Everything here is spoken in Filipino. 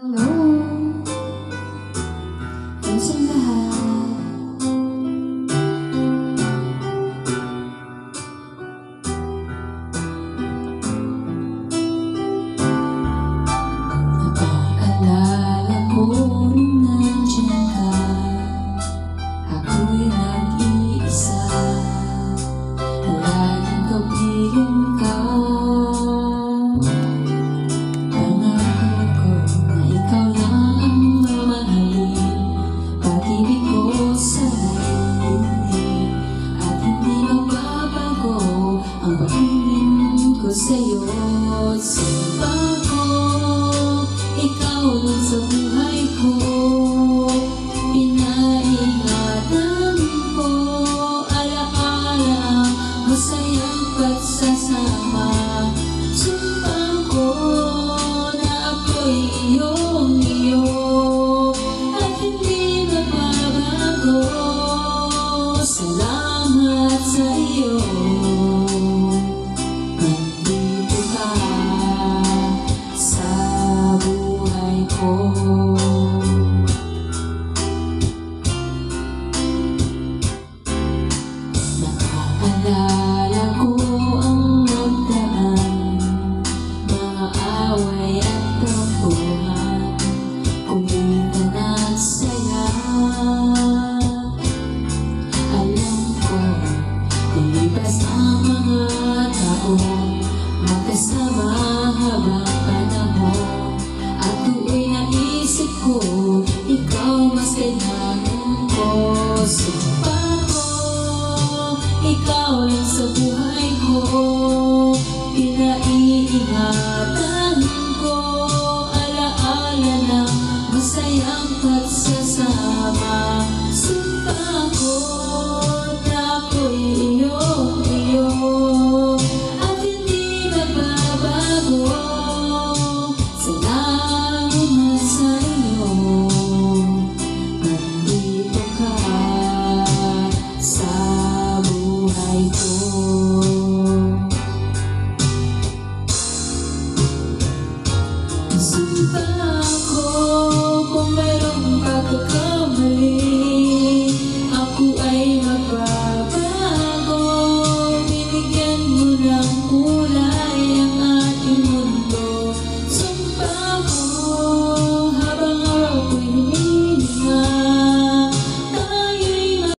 Hello, kamusta lahat? Napaalala ko nung nandiyan ka, ako'y nag-iisa, laging kapiling ka. Ang pag-ibig ko sa'yo, simpa ko, ikaw lang sa buhay ko. Pinaingatan ko, alaala ang masayang pagsasama. Simpa ko na ako'y iyong-iyo at hindi mababago.